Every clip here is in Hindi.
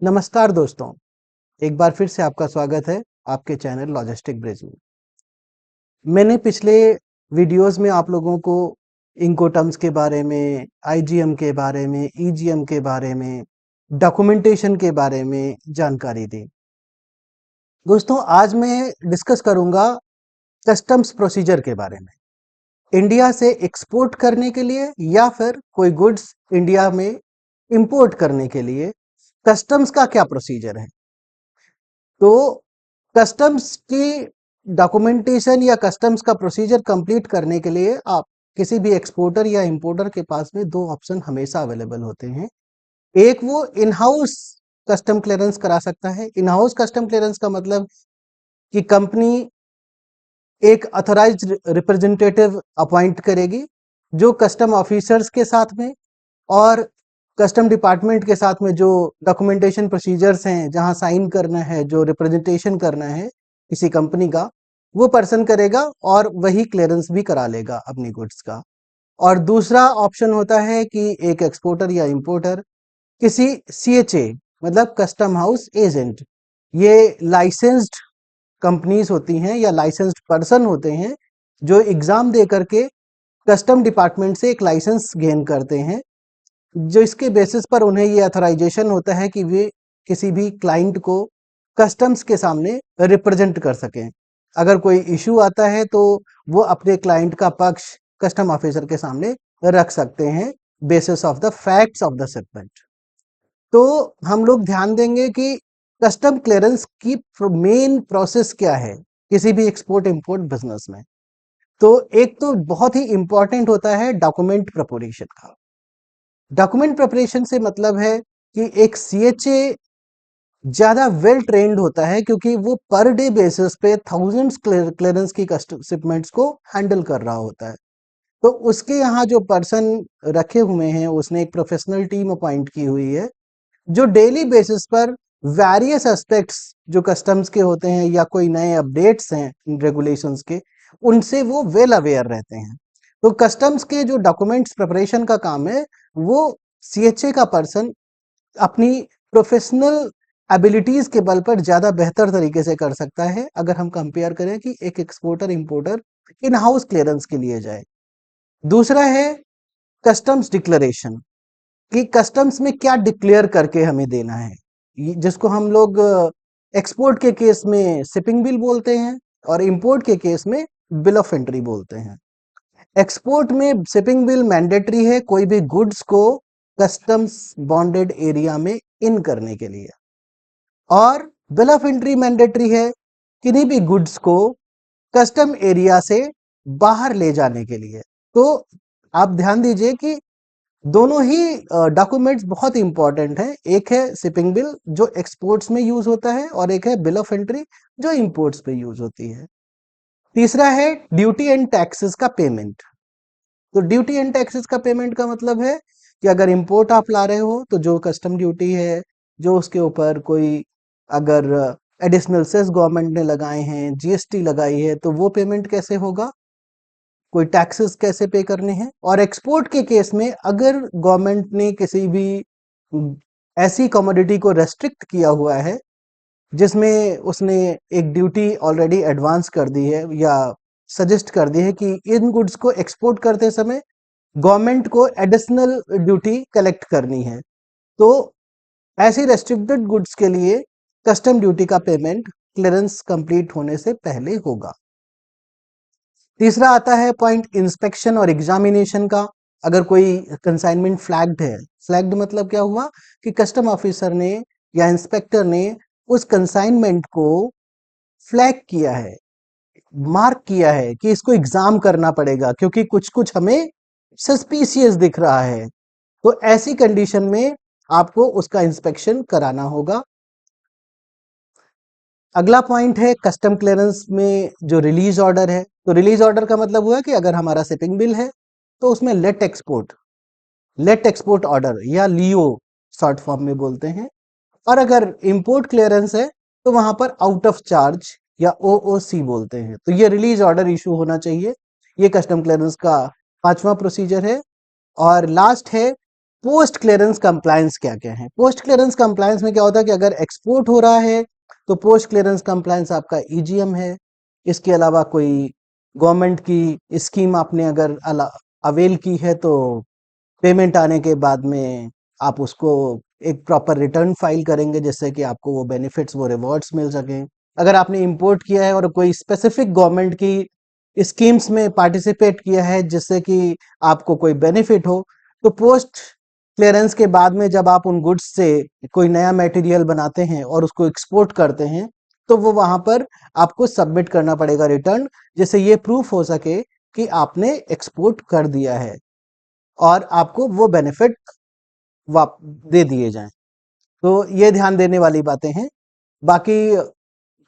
नमस्कार दोस्तों, एक बार फिर से आपका स्वागत है आपके चैनल लॉजिस्टिक ब्रिज में। मैंने पिछले वीडियोस में आप लोगों को इंकोटर्म्स के बारे में, आईजीएम के बारे में, ईजीएम के बारे में, डॉक्यूमेंटेशन के बारे में जानकारी दी। दोस्तों, आज मैं डिस्कस करूंगा कस्टम्स प्रोसीजर के बारे में। इंडिया से एक्सपोर्ट करने के लिए या फिर कोई गुड्स इंडिया में इंपोर्ट करने के लिए कस्टम्स का क्या प्रोसीजर है। तो कस्टम्स की डॉक्यूमेंटेशन या कस्टम्स का प्रोसीजर कंप्लीट करने के लिए आप किसी भी एक्सपोर्टर या इंपोर्टर के पास में दो ऑप्शन हमेशा अवेलेबल होते हैं। एक वो इन हाउस कस्टम क्लियरेंस करा सकता है। इन हाउस कस्टम क्लियरेंस का मतलब कि कंपनी एक अथोराइज्ड रिप्रेजेंटेटिव अपॉइंट करेगी जो कस्टम ऑफिसर्स के साथ में और कस्टम डिपार्टमेंट के साथ में जो डॉक्यूमेंटेशन प्रोसीजर्स हैं, जहां साइन करना है, जो रिप्रेजेंटेशन करना है किसी कंपनी का, वो पर्सन करेगा और वही क्लियरेंस भी करा लेगा अपनी गुड्स का। और दूसरा ऑप्शन होता है कि एक एक्सपोर्टर या इंपोर्टर किसी सीएचए मतलब कस्टम हाउस एजेंट, ये लाइसेंस्ड कंपनीज होती हैं या लाइसेंस्ड पर्सन होते हैं जो एग्जाम दे करके कस्टम डिपार्टमेंट से एक लाइसेंस गेन करते हैं, जो इसके बेसिस पर उन्हें ये अथोराइजेशन होता है कि वे किसी भी क्लाइंट को कस्टम्स के सामने रिप्रेजेंट कर सकें। अगर कोई इशू आता है तो वो अपने क्लाइंट का पक्ष कस्टम ऑफिसर के सामने रख सकते हैं basis of the facts of the shipment. तो हम लोग ध्यान देंगे कि कस्टम क्लियरेंस की मेन प्रोसेस क्या है किसी भी एक्सपोर्ट इंपोर्ट बिजनेस में। तो एक तो बहुत ही इंपॉर्टेंट होता है डॉक्यूमेंट प्रिपरेशन का। डॉक्यूमेंट प्रिपरेशन से मतलब है कि एक सीएचए ज्यादा वेल ट्रेंड होता है क्योंकि वो पर डे बेसिस पे थाउजेंड्स क्लियरेंस की शिपमेंट्स को हैंडल कर रहा होता है। तो उसके यहाँ जो पर्सन रखे हुए हैं, उसने एक प्रोफेशनल टीम अपॉइंट की हुई है जो डेली बेसिस पर वेरियस एस्पेक्ट्स जो कस्टम्स के होते हैं या कोई नए अपडेट्स हैं रेगुलेशंस के, उनसे वो वेल अवेयर रहते हैं। तो कस्टम्स के जो डॉक्यूमेंट्स प्रिपरेशन का काम है वो सीएचए का पर्सन अपनी प्रोफेशनल एबिलिटीज के बल पर ज्यादा बेहतर तरीके से कर सकता है अगर हम कंपेयर करें कि एक exporter importer in house clearance के लिए जाए। दूसरा है कस्टम्स डिक्लेरेशन, कि कस्टम्स में क्या डिक्लेयर करके हमें देना है, जिसको हम लोग एक्सपोर्ट के केस में शिपिंग बिल बोलते हैं और इंपोर्ट के केस में बिल ऑफ एंट्री बोलते हैं। एक्सपोर्ट में शिपिंग बिल मैंडेटरी है कोई भी गुड्स को कस्टम्स बॉन्डेड एरिया में इन करने के लिए, और बिल ऑफ एंट्री मैंडेटरी है किन्हीं भी गुड्स को कस्टम एरिया से बाहर ले जाने के लिए। तो आप ध्यान दीजिए कि दोनों ही डॉक्यूमेंट्स बहुत इंपॉर्टेंट हैं। एक है शिपिंग बिल जो एक्सपोर्ट्स में यूज होता है और एक है बिल ऑफ एंट्री जो इंपोर्ट्स में यूज होती है। तीसरा है ड्यूटी एंड टैक्सेस का पेमेंट। तो ड्यूटी एंड टैक्सेस का पेमेंट का मतलब है कि अगर इंपोर्ट आप ला रहे हो तो जो कस्टम ड्यूटी है, जो उसके ऊपर कोई अगर एडिशनल सेस गवर्नमेंट ने लगाए हैं, जीएसटी लगाई है, तो वो पेमेंट कैसे होगा, कोई टैक्सेस कैसे पे करने हैं। और एक्सपोर्ट के केस में अगर गवर्नमेंट ने किसी भी ऐसी कमोडिटी को रेस्ट्रिक्ट किया हुआ है जिसमें उसने एक ड्यूटी ऑलरेडी एडवांस कर दी है या सजेस्ट कर दी है कि इन गुड्स को एक्सपोर्ट करते समय गवर्नमेंट को एडिशनल ड्यूटी कलेक्ट करनी है, तो ऐसी रेस्ट्रिक्टेड गुड्स के लिए कस्टम ड्यूटी का पेमेंट क्लियरेंस कंप्लीट होने से पहले होगा। तीसरा आता है पॉइंट इंस्पेक्शन और एग्जामिनेशन का। अगर कोई कंसाइनमेंट फ्लैग्ड है, फ्लैग्ड मतलब क्या हुआ कि कस्टम ऑफिसर ने या इंस्पेक्टर ने उस कंसाइनमेंट को फ्लैग किया है, मार्क किया है कि इसको एग्जाम करना पड़ेगा क्योंकि कुछ कुछ हमें सस्पिशियस दिख रहा है, तो ऐसी कंडीशन में आपको उसका इंस्पेक्शन कराना होगा। अगला पॉइंट है कस्टम क्लियरेंस में जो रिलीज ऑर्डर है। तो रिलीज ऑर्डर का मतलब हुआ कि अगर हमारा शिपिंग बिल है तो उसमें लेट एक्सपोर्ट ऑर्डर या लियो शॉर्ट फॉर्म में बोलते हैं, और अगर इंपोर्ट क्लियरेंस है तो वहां पर आउट ऑफ चार्ज या ओओसी बोलते हैं। तो ये रिलीज ऑर्डर इशू होना चाहिए। ये कस्टम क्लियरेंस का पांचवा प्रोसीजर है। और लास्ट है पोस्ट क्लियरेंस कंप्लायंस क्या क्या है? पोस्ट क्लियरेंस कंप्लायंस में क्या होता है कि अगर एक्सपोर्ट हो रहा है तो पोस्ट क्लियरेंस कंप्लायंस आपका ईजीएम है। इसके अलावा कोई गवर्नमेंट की स्कीम आपने अगर अवेल की है तो पेमेंट आने के बाद में आप उसको एक प्रॉपर रिटर्न फाइल करेंगे जिससे कि आपको वो बेनिफिट्स, वो रिवॉर्ड्स मिल सकें। अगर आपने इंपोर्ट किया है और कोई स्पेसिफिक गवर्नमेंट की स्कीम्स में पार्टिसिपेट किया है जिससे कि आपको कोई बेनिफिट हो, तो पोस्ट क्लियरेंस के बाद में जब आप उन गुड्स से कोई नया मटेरियल बनाते हैं और उसको एक्सपोर्ट करते हैं, तो वो वहां पर आपको सबमिट करना पड़ेगा रिटर्न, जिससे ये प्रूफ हो सके कि आपने एक्सपोर्ट कर दिया है और आपको वो बेनिफिट वाप दे दिए जाएं। तो ये ध्यान देने वाली बातें हैं। बाकी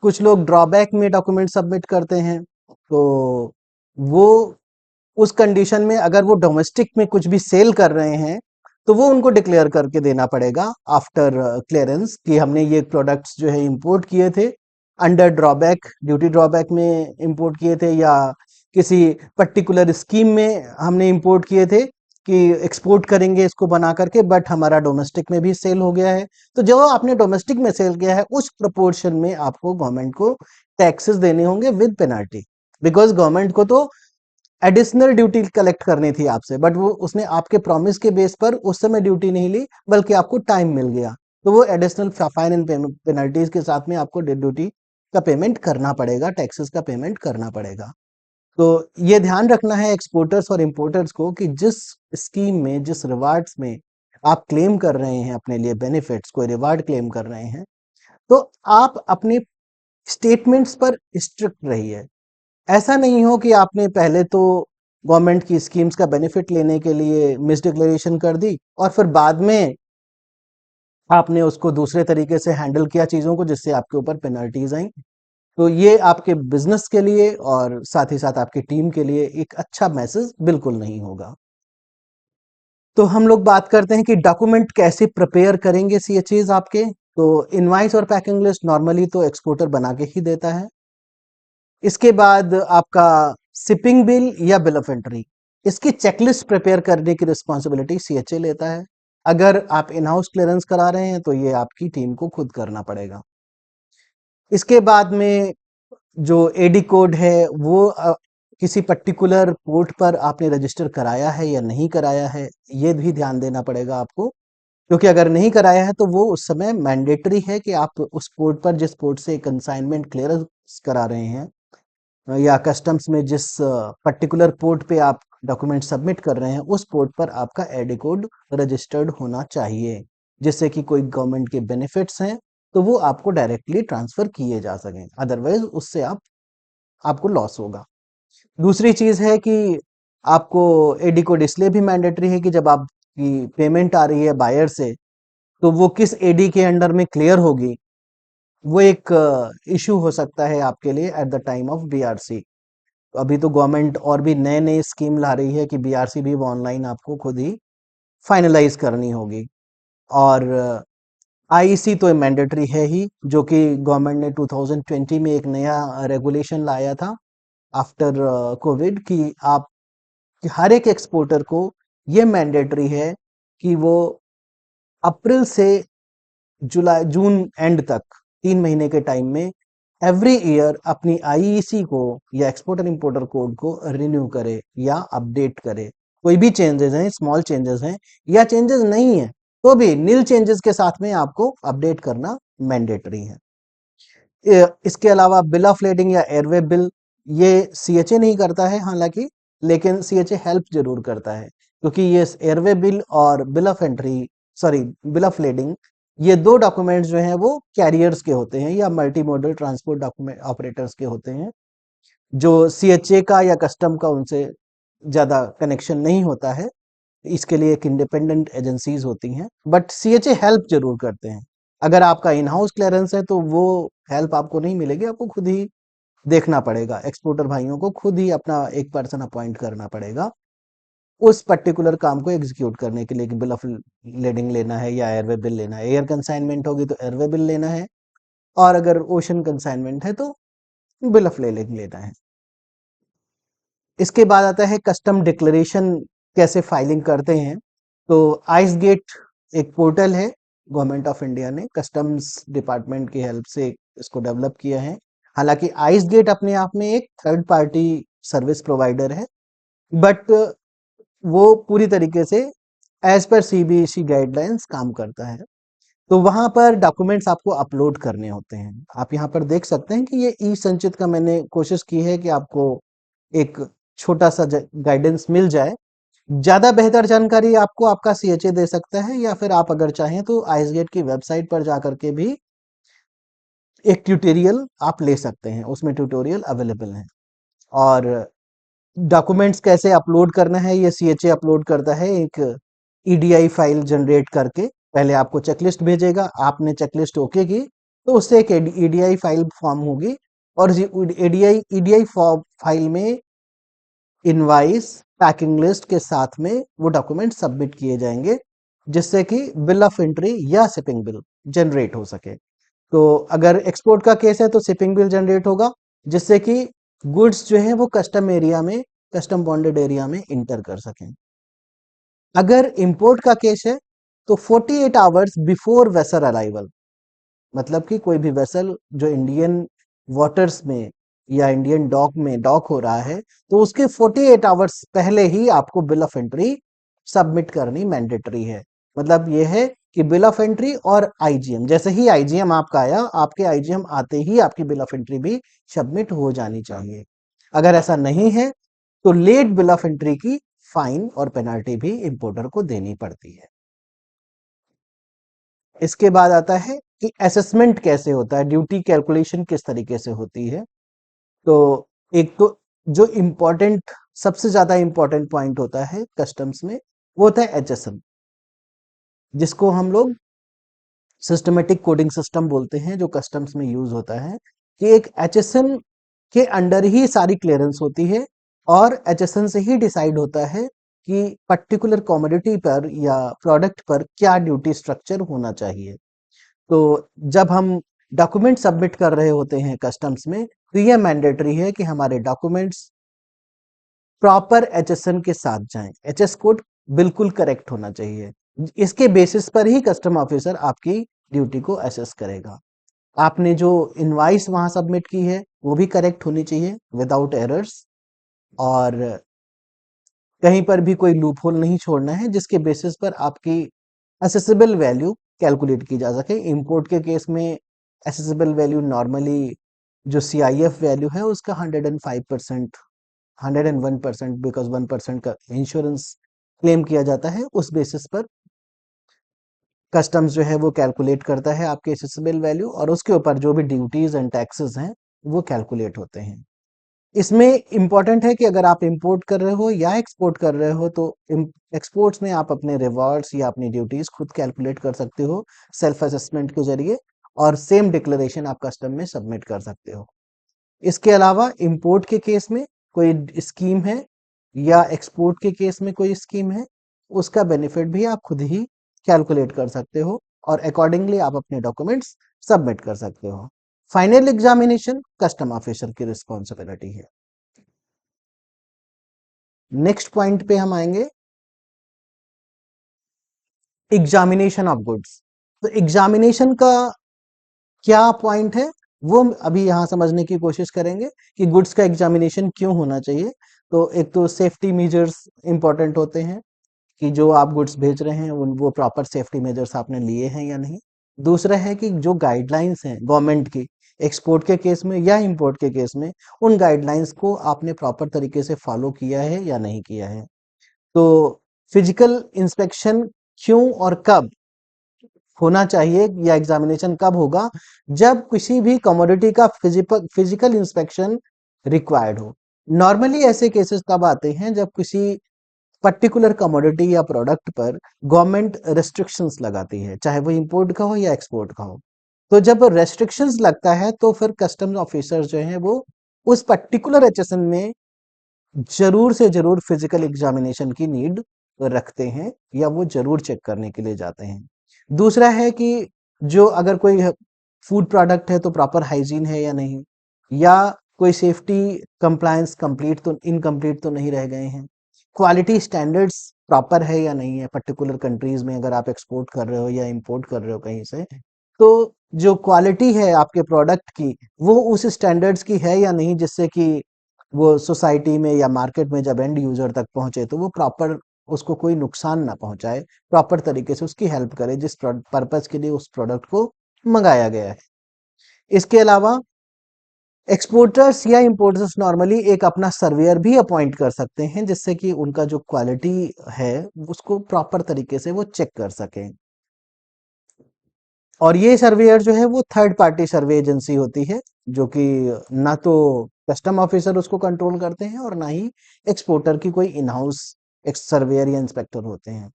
कुछ लोग ड्रॉबैक में डॉक्यूमेंट सबमिट करते हैं, तो वो उस कंडीशन में अगर वो डोमेस्टिक में कुछ भी सेल कर रहे हैं तो वो उनको डिक्लेयर करके देना पड़ेगा आफ्टर क्लियरेंस कि हमने ये प्रोडक्ट्स जो है इंपोर्ट किए थे अंडर ड्रॉबैक, ड्यूटी ड्रॉबैक में इंपोर्ट किए थे या किसी पर्टिकुलर स्कीम में हमने इंपोर्ट किए थे कि एक्सपोर्ट करेंगे इसको बना करके, बट हमारा डोमेस्टिक में भी सेल हो गया है। तो जो आपने डोमेस्टिक में सेल किया है उस प्रोपोर्शन में आपको गवर्नमेंट को टैक्सेस देने होंगे विद पेनल्टी, बिकॉज गवर्नमेंट को तो एडिशनल ड्यूटी कलेक्ट करनी थी आपसे, बट वो उसने आपके प्रॉमिस के बेस पर उस समय ड्यूटी नहीं ली बल्कि आपको टाइम मिल गया, तो वो एडिशनल फाइन एंड पेनल्टीज के साथ में आपको ड्यूटी का पेमेंट करना पड़ेगा, टैक्सेस का पेमेंट करना पड़ेगा। तो ये ध्यान रखना है एक्सपोर्टर्स और इंपोर्टर्स को कि जिस स्कीम में, जिस रिवार्ड्स में आप क्लेम कर रहे हैं अपने लिए बेनिफिट्स, कोई रिवार्ड क्लेम कर रहे हैं, तो आप अपने स्टेटमेंट्स पर स्ट्रिक्ट रहिए। ऐसा नहीं हो कि आपने पहले तो गवर्नमेंट की स्कीम्स का बेनिफिट लेने के लिए मिस डिक्लेरेशन कर दी और फिर बाद में आपने उसको दूसरे तरीके से हैंडल किया चीजों को जिससे आपके ऊपर पेनल्टीज आई। तो ये आपके बिजनेस के लिए और साथ ही साथ आपकी टीम के लिए एक अच्छा मैसेज बिल्कुल नहीं होगा। तो हम लोग बात करते हैं कि डॉक्यूमेंट कैसे प्रिपेयर करेंगे सीएचईज आपके। तो इनवाइस और पैकिंग लिस्ट नॉर्मली तो एक्सपोर्टर बना के ही देता है। इसके बाद आपका शिपिंग बिल या बिल ऑफ एंट्री, इसकी चेकलिस्ट प्रिपेयर करने की रिस्पॉन्सिबिलिटी सीएचए लेता है। अगर आप इन हाउस क्लियरेंस करा रहे हैं तो ये आपकी टीम को खुद करना पड़ेगा। इसके बाद में जो एडी कोड है वो किसी पर्टिकुलर पोर्ट पर आपने रजिस्टर कराया है या नहीं कराया है, ये भी ध्यान देना पड़ेगा आपको, क्योंकि अगर नहीं कराया है तो वो उस समय मैंडेटरी है कि आप उस पोर्ट पर, जिस पोर्ट से कंसाइनमेंट क्लियरेंस करा रहे हैं या कस्टम्स में जिस पर्टिकुलर पोर्ट पे आप डॉक्यूमेंट सबमिट कर रहे हैं, उस पोर्ट पर आपका एडी कोड रजिस्टर्ड होना चाहिए, जिससे कि कोई गवर्नमेंट के बेनिफिट्स हैं तो वो आपको डायरेक्टली ट्रांसफर किए जा सकें, अदरवाइज उससे आपको लॉस होगा। दूसरी चीज है कि आपको एडी कोड इसलिए भी मैंडेटरी है कि जब आपकी पेमेंट आ रही है बायर से तो वो किस एडी के अंडर में क्लियर होगी, वो एक इशू हो सकता है आपके लिए at the time of BRC. अभी तो गवर्नमेंट और भी नए नए स्कीम ला रही है कि बीआरसी भी ऑनलाइन आपको खुद ही फाइनलाइज करनी होगी। और आईईसी तो मैंडेटरी है ही, जो कि गवर्नमेंट ने 2020 में एक नया रेगुलेशन लाया था आफ्टर कोविड कि आप कि हर एक एक्सपोर्टर को ये मैंडेटरी है कि वो अप्रैल से जुलाई जून एंड तक 3 महीने के टाइम में एवरी ईयर अपनी आईईसी को या एक्सपोर्टर इंपोर्टर कोड को रिन्यू करे या अपडेट करे। कोई भी चेंजेस हैं, स्मॉल चेंजेस हैं या चेंजेस नहीं है, तो भी नील चेंजेस के साथ में आपको अपडेट करना मैंडेटरी है। इसके अलावा बिल ऑफ लेडिंग या एयरवे बिल, ये सीएचए नहीं करता है हालांकि, लेकिन सीएचए हेल्प जरूर करता है, क्योंकि ये एयरवे बिल और bill of entry, sorry bill of lading, ये दो डॉक्यूमेंट्स जो हैं वो कैरियर्स के होते हैं या multi modal transport document operators के होते हैं, जो सीएचए का या कस्टम का उनसे ज्यादा कनेक्शन नहीं होता है। इसके लिए एक इंडिपेंडेंट एजेंसीज होती हैं, बट सीएचए हेल्प जरूर करते हैं। अगर आपका इन हाउस क्लियरेंस है तो वो हेल्प आपको नहीं मिलेगी, आपको खुद ही देखना पड़ेगा, एक्सपोर्टर भाइयों को खुद ही अपना एक पर्सन अपॉइंट करना पड़ेगा उस पर्टिकुलर काम को एग्जीक्यूट करने के लिए कि बिल ऑफ लेडिंग लेना है या एयरवे बिल लेना है। एयर कंसाइनमेंट होगी तो एयरवे बिल लेना है, और अगर ओशन कंसाइनमेंट है तो बिल ऑफ लेडिंग लेना है। इसके बाद आता है कस्टम डिक्लेरेशन कैसे फाइलिंग करते हैं। तो आइस गेट एक पोर्टल है, गवर्नमेंट ऑफ इंडिया ने कस्टम्स डिपार्टमेंट की हेल्प से इसको डेवलप किया है। हालांकि आइस गेट अपने आप में एक थर्ड पार्टी सर्विस प्रोवाइडर है, बट वो पूरी तरीके से एज पर सीबीएसई गाइडलाइंस काम करता है। तो वहां पर डॉक्यूमेंट्स आपको अपलोड करने होते हैं। आप यहाँ पर देख सकते हैं कि ये ई संचित का मैंने कोशिश की है कि आपको एक छोटा सा गाइडेंस मिल जाए। ज्यादा बेहतर जानकारी आपको आपका सीएचए दे सकता है, या फिर आप अगर चाहें तो आइसगेट की वेबसाइट पर जाकर के भी एक ट्यूटोरियल आप ले सकते हैं, उसमें ट्यूटोरियल अवेलेबल है। और डॉक्यूमेंट्स कैसे अपलोड करना है, ये सीएचए अपलोड करता है एक ईडीआई फाइल जनरेट करके। पहले आपको चेकलिस्ट भेजेगा, आपने चेकलिस्ट ओके की तो उससे एक ईडीआई फाइल फॉर्म होगी, और ईडीआई ईडीआई फाइल में इनवाइस पैकिंग लिस्ट के साथ में वो डॉक्यूमेंट सबमिट किए जाएंगे, जिससे कि बिल ऑफ एंट्री या शिपिंग बिल जनरेट हो सके। तो अगर एक्सपोर्ट का केस है तो शिपिंग बिल जनरेट होगा, जिससे कि गुड्स जो है वो कस्टम एरिया में, कस्टम बॉन्डेड एरिया में इंटर कर सकें। अगर इंपोर्ट का केस है तो 48 आवर्स बिफोर वेसल अराइवल, मतलब कि कोई भी वेसल जो इंडियन वाटर्स में या इंडियन डॉक में डॉक हो रहा है, तो उसके 48 आवर्स पहले ही आपको बिल ऑफ एंट्री सबमिट करनी मैंडेटरी है। मतलब ये है कि बिल ऑफ एंट्री और आईजीएम, जैसे ही आईजीएम आपका आया, आपके आईजीएम आते ही आपकी बिल ऑफ एंट्री भी सबमिट हो जानी चाहिए। अगर ऐसा नहीं है तो लेट बिल ऑफ एंट्री की फाइन और पेनल्टी भी इंपोर्टर को देनी पड़ती है। इसके बाद आता है कि असेसमेंट कैसे होता है, ड्यूटी कैलकुलेशन किस तरीके से होती है। तो एक तो जो इम्पोर्टेंट, सबसे ज्यादा इम्पोर्टेंट पॉइंट होता है कस्टम्स में, वो होता है एचएसएम, जिसको हम लोग सिस्टमेटिक कोडिंग सिस्टम बोलते हैं, जो कस्टम्स में यूज होता है। कि एक एचएसएन के अंडर ही सारी क्लियरेंस होती है, और एचएसएन से ही डिसाइड होता है कि पर्टिकुलर कमोडिटी पर या प्रोडक्ट पर क्या ड्यूटी स्ट्रक्चर होना चाहिए। तो जब हम डॉक्यूमेंट सबमिट कर रहे होते हैं कस्टम्स में, तो यह मैंडेटरी है कि हमारे डॉक्यूमेंट्स प्रॉपर एचएसएन के साथ जाएं, एचएस कोड बिल्कुल करेक्ट होना चाहिए। इसके बेसिस पर ही कस्टम ऑफिसर आपकी ड्यूटी को असेस करेगा। आपने जो इनवाइस वहां सबमिट की है वो भी करेक्ट होनी चाहिए विदाउट एरर्स, और कहीं पर भी कोई लूप होल नहीं छोड़ना है, जिसके बेसिस पर आपकी असेसेबल वैल्यू कैलकुलेट की जा सके। इंपोर्ट के केस में असेसेबल वैल्यू नॉर्मली जो सीआईएफ वैल्यू है उसका 105%, 101%, बिकॉज 1% का इंश्योरेंस क्लेम किया जाता है, उस बेसिस पर कस्टम्स जो है वो कैलकुलेट करता है आपके असेसेबल वैल्यू, और उसके ऊपर जो भी ड्यूटीज एंड टैक्सेस हैं वो कैलकुलेट होते हैं। इसमें इंपॉर्टेंट है कि अगर आप इंपोर्ट कर रहे हो या एक्सपोर्ट कर रहे हो, तो एक्सपोर्ट्स में आप अपने रिवॉर्ड्स या अपनी ड्यूटीज खुद कैलकुलेट कर सकते हो सेल्फ असेसमेंट के जरिए, और सेम डिक्लेरेशन आप कस्टम में सबमिट कर सकते हो। इसके अलावा इंपोर्ट के केस में कोई स्कीम है या एक्सपोर्ट के केस में कोई स्कीम है, उसका बेनिफिट भी आप खुद ही कैलकुलेट कर सकते हो, और अकॉर्डिंगली आप अपने डॉक्यूमेंट्स सबमिट कर सकते हो। फाइनल एग्जामिनेशन कस्टम ऑफिसर की रिस्पॉन्सिबिलिटी है। नेक्स्ट पॉइंट पे हम आएंगे, एग्जामिनेशन ऑफ गुड्स। तो एग्जामिनेशन का क्या पॉइंट है वो हम अभी यहाँ समझने की कोशिश करेंगे कि गुड्स का एग्जामिनेशन क्यों होना चाहिए। तो एक तो सेफ्टी मेजर्स इंपॉर्टेंट होते हैं, कि जो आप गुड्स भेज रहे हैं वो प्रॉपर सेफ्टी मेजर्स आपने लिए हैं या नहीं। दूसरा है कि जो गाइडलाइंस हैं गवर्नमेंट की, एक्सपोर्ट के केस में या इंपोर्ट के केस में, उन गाइडलाइंस को आपने प्रॉपर तरीके से फॉलो किया है या नहीं किया है। तो फिजिकल इंस्पेक्शन क्यों और कब होना चाहिए, या एग्जामिनेशन कब होगा, जब किसी भी कमोडिटी का फिजिकल इंस्पेक्शन रिक्वायर्ड हो। नॉर्मली ऐसे केसेस तब आते हैं जब किसी पर्टिकुलर कमोडिटी या प्रोडक्ट पर गवर्नमेंट रेस्ट्रिक्शंस लगाती है, चाहे वो इंपोर्ट का हो या एक्सपोर्ट का हो। तो जब रेस्ट्रिक्शंस लगता है तो फिर कस्टम्स ऑफिसर जो है वो उस पर्टिकुलर एचएसएन में जरूर से जरूर फिजिकल एग्जामिनेशन की नीड रखते हैं, या वो जरूर चेक करने के लिए जाते हैं। दूसरा है कि जो अगर कोई फूड प्रोडक्ट है तो प्रॉपर हाइजीन है या नहीं, या कोई सेफ्टी कंप्लायंस कंप्लीट तो इनकम्प्लीट तो नहीं रह गए हैं, क्वालिटी स्टैंडर्ड्स प्रॉपर है या नहीं है पर्टिकुलर कंट्रीज में, अगर आप एक्सपोर्ट कर रहे हो या इंपोर्ट कर रहे हो कहीं से, तो जो क्वालिटी है आपके प्रोडक्ट की वो उस स्टैंडर्ड्स की है या नहीं, जिससे कि वो सोसाइटी में या मार्केट में जब एंड यूजर तक पहुंचे तो वो प्रॉपर, उसको कोई नुकसान ना पहुंचाए, प्रॉपर तरीके से उसकी हेल्प करे जिस पर्पज के लिए उस प्रोडक्ट को मंगाया गया है। इसके अलावा एक्सपोर्टर्स या इंपोर्टर्स नॉर्मली एक अपना सर्वेयर भी अपॉइंट कर सकते हैं, जिससे कि उनका जो क्वालिटी है उसको प्रॉपर तरीके से वो चेक कर सकें। और ये सर्वेयर जो है वो थर्ड पार्टी सर्वे एजेंसी होती है, जो कि ना तो कस्टम ऑफिसर उसको कंट्रोल करते हैं और ना ही एक्सपोर्टर की कोई इन हाउस सर्वेयर या इंस्पेक्टर होते हैं।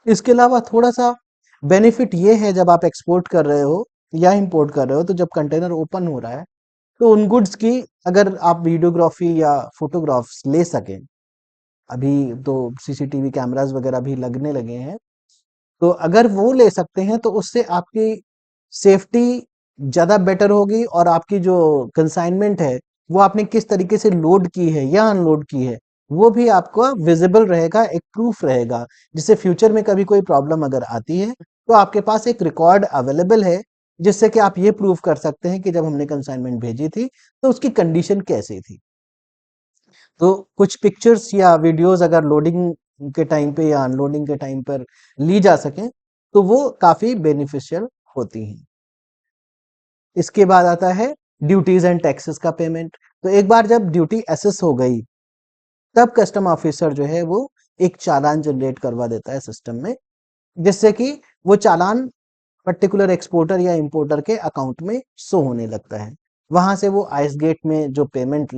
इसके अलावा थोड़ा सा बेनिफिट ये है, जब आप एक्सपोर्ट कर रहे हो या इंपोर्ट कर रहे हो, तो जब कंटेनर ओपन हो रहा है तो उन गुड्स की अगर आप वीडियोग्राफी या फोटोग्राफ्स ले सकें, अभी तो सीसीटीवी कैमरास वगैरह भी लगने लगे हैं, तो अगर वो ले सकते हैं तो उससे आपकी सेफ्टी ज़्यादा बेटर होगी, और आपकी जो कंसाइनमेंट है वो आपने किस तरीके से लोड की है या अनलोड की है वो भी आपको विजिबल रहेगा, एक प्रूफ रहेगा, जिससे फ्यूचर में कभी कोई प्रॉब्लम अगर आती है तो आपके पास एक रिकॉर्ड अवेलेबल है, जिससे कि आप ये प्रूफ कर सकते हैं कि जब हमने कंसाइनमेंट भेजी थी तो उसकी कंडीशन कैसी थी। तो कुछ पिक्चर्स या वीडियोस अगर लोडिंग के टाइम पे या अनलोडिंग के टाइम पर ली जा सकें तो वो काफी बेनिफिशियल होती हैं। इसके बाद आता है ड्यूटीज एंड टैक्सेस का पेमेंट। तो एक बार जब ड्यूटी एसेस हो गई तब कस्टम ऑफिसर जो है वो एक चालान जनरेट करवा देता है सिस्टम में, जिससे कि वो चालान पर्टिकुलर एक्सपोर्टर या इंपोर्टर के अकाउंट में शो होने लगता है। वहां से वो आइस गेट में जो पेमेंट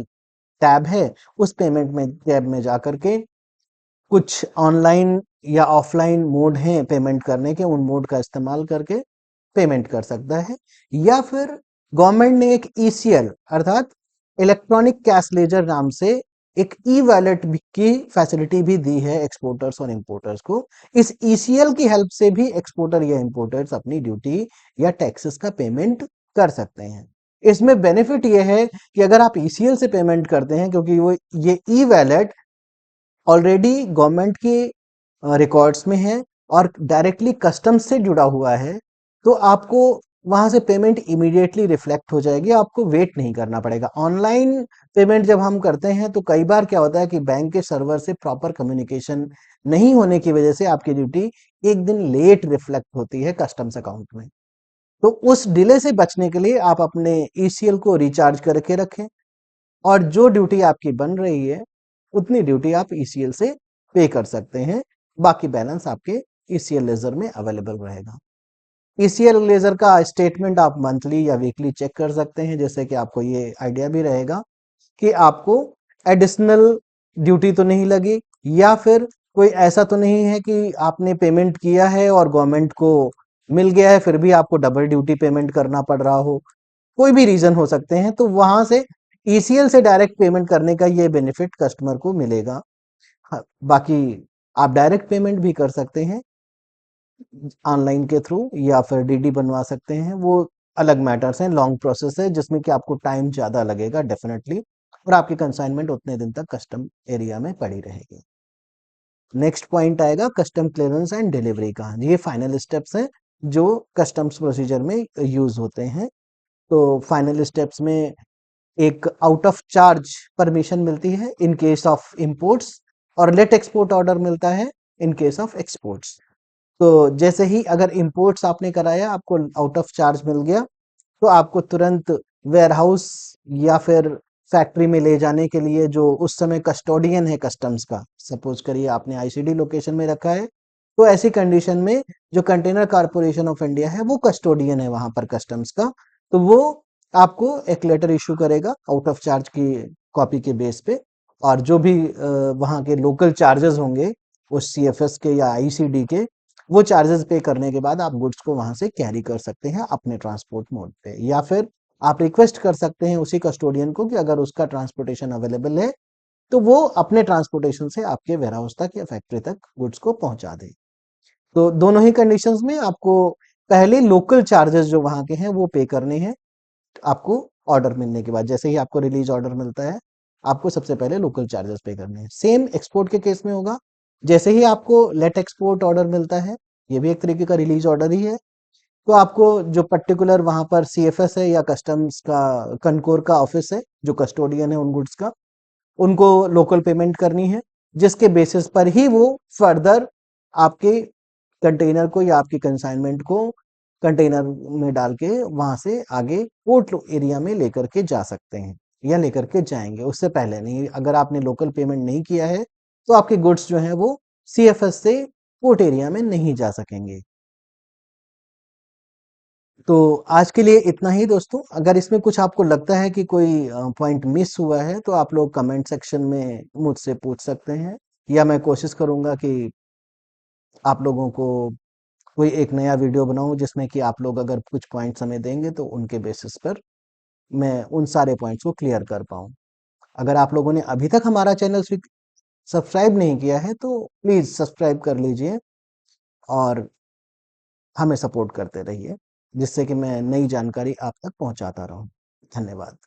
टैब है उस पेमेंट में टैब में जाकर के कुछ ऑनलाइन या ऑफलाइन मोड हैं पेमेंट करने के, उन मोड का इस्तेमाल करके पेमेंट कर सकता है। या फिर गवर्नमेंट ने एक ईसीएल अर्थात इलेक्ट्रॉनिक कैश लेजर नाम से एक ई वॉलेट की फैसिलिटी भी दी है एक्सपोर्टर्स और इंपोर्टर्स को। इस ईसीएल की हेल्प से भी एक्सपोर्टर या इंपोर्टर्स अपनी ड्यूटी या टैक्सेस का पेमेंट कर सकते हैं। इसमें बेनिफिट यह है कि अगर आप ईसीएल से पेमेंट करते हैं, क्योंकि वो ये ई वॉलेट ऑलरेडी गवर्नमेंट के रिकॉर्ड्स में है और डायरेक्टली कस्टम्स से जुड़ा हुआ है, तो आपको वहां से पेमेंट इमीडिएटली रिफ्लेक्ट हो जाएगी, आपको वेट नहीं करना पड़ेगा। ऑनलाइन पेमेंट जब हम करते हैं तो कई बार क्या होता है कि बैंक के सर्वर से प्रॉपर कम्युनिकेशन नहीं होने की वजह से आपकी ड्यूटी एक दिन लेट रिफ्लेक्ट होती है कस्टम्स अकाउंट में। तो उस डिले से बचने के लिए आप अपने ईसीएल को रिचार्ज करके रखें, और जो ड्यूटी आपकी बन रही है उतनी ड्यूटी आप ईसीएल से पे कर सकते हैं, बाकी बैलेंस आपके ईसीएल लेजर में अवेलेबल रहेगा। ईसीएल लेजर का स्टेटमेंट आप मंथली या वीकली चेक कर सकते हैं, जैसे कि आपको ये आइडिया भी रहेगा कि आपको एडिशनल ड्यूटी तो नहीं लगी, या फिर कोई ऐसा तो नहीं है कि आपने पेमेंट किया है और गवर्नमेंट को मिल गया है फिर भी आपको डबल ड्यूटी पेमेंट करना पड़ रहा हो। कोई भी रीजन हो सकते हैं, तो वहां से ईसीएल से डायरेक्ट पेमेंट करने का ये बेनिफिट कस्टमर को मिलेगा। हाँ, बाकी आप डायरेक्ट पेमेंट भी कर सकते हैं ऑनलाइन के थ्रू, या फिर डीडी बनवा सकते हैं, वो अलग मैटर्स हैं, लॉन्ग प्रोसेस है जिसमें कि आपको टाइम ज्यादा लगेगा डेफिनेटली, और आपकी कंसाइनमेंट उतने दिन तक कस्टम एरिया में पड़ी रहेगी। नेक्स्ट पॉइंट आएगा कस्टम क्लियरेंस एंड डिलीवरी का। ये फाइनल स्टेप्स हैं जो कस्टम्स प्रोसीजर में यूज होते हैं। तो फाइनल स्टेप्स में एक आउट ऑफ चार्ज परमिशन मिलती है इन केस ऑफ इंपोर्ट्स, और लेट एक्सपोर्ट ऑर्डर मिलता है इन केस ऑफ एक्सपोर्ट्स। तो जैसे ही अगर इंपोर्ट्स आपने कराया, आपको आउट ऑफ चार्ज मिल गया, तो आपको तुरंत वेयरहाउस या फिर फैक्ट्री में ले जाने के लिए जो उस समय कस्टोडियन है कस्टम्स का, सपोज करिए आपने आईसीडी लोकेशन में रखा है, तो ऐसी कंडीशन में जो कंटेनर कारपोरेशन ऑफ इंडिया है वो कस्टोडियन है वहां पर कस्टम्स का, तो वो आपको एक लेटर इशू करेगा आउट ऑफ चार्ज की कॉपी के बेस पे, और जो भी वहां के लोकल चार्जेस होंगे उस सीएफएस के या आईसीडी के, वो चार्जेस पे करने के बाद आप गुड्स को वहां से कैरी कर सकते हैं अपने ट्रांसपोर्ट मोड पे, या फिर आप रिक्वेस्ट कर सकते हैं उसी कस्टोडियन को कि अगर उसका ट्रांसपोर्टेशन अवेलेबल है तो वो अपने ट्रांसपोर्टेशन से आपके वेयरहाउस तक या फैक्ट्री तक गुड्स को पहुंचा दे। तो दोनों ही कंडीशंस में आपको पहले लोकल चार्जेस जो वहां के हैं वो पे करने हैं। आपको ऑर्डर मिलने के बाद, जैसे ही आपको रिलीज ऑर्डर मिलता है, आपको सबसे पहले लोकल चार्जेस पे करने हैं। सेम एक्सपोर्ट के केस में होगा, जैसे ही आपको लेट एक्सपोर्ट ऑर्डर मिलता है, ये भी एक तरीके का रिलीज ऑर्डर ही है, तो आपको जो पर्टिकुलर वहां पर सीएफएस है या कस्टम्स का कनकोर का ऑफिस है, जो कस्टोडियन है उन गुड्स का, उनको लोकल पेमेंट करनी है, जिसके बेसिस पर ही वो फर्दर आपके कंटेनर को या आपकी कंसाइनमेंट को कंटेनर में डाल के वहां से आगे पोर्ट एरिया में लेकर के जा सकते हैं या लेकर के जाएंगे। उससे पहले नहीं, अगर आपने लोकल पेमेंट नहीं किया है तो आपके गुड्स जो हैं वो सीएफएस से पोर्ट एरिया में नहीं जा सकेंगे। तो आज के लिए इतना ही दोस्तों। अगर इसमें कुछ आपको लगता है कि कोई पॉइंट मिस हुआ है तो आप लोग कमेंट सेक्शन में मुझसे पूछ सकते हैं, या मैं कोशिश करूंगा कि आप लोगों को कोई एक नया वीडियो बनाऊं जिसमें कि आप लोग अगर कुछ पॉइंट्स हमें देंगे तो उनके बेसिस पर मैं उन सारे पॉइंट्स को क्लियर कर पाऊं। अगर आप लोगों ने अभी तक हमारा चैनल सब्सक्राइब नहीं किया है तो प्लीज सब्सक्राइब कर लीजिए और हमें सपोर्ट करते रहिए, जिससे कि मैं नई जानकारी आप तक पहुंचाता रहूं। धन्यवाद।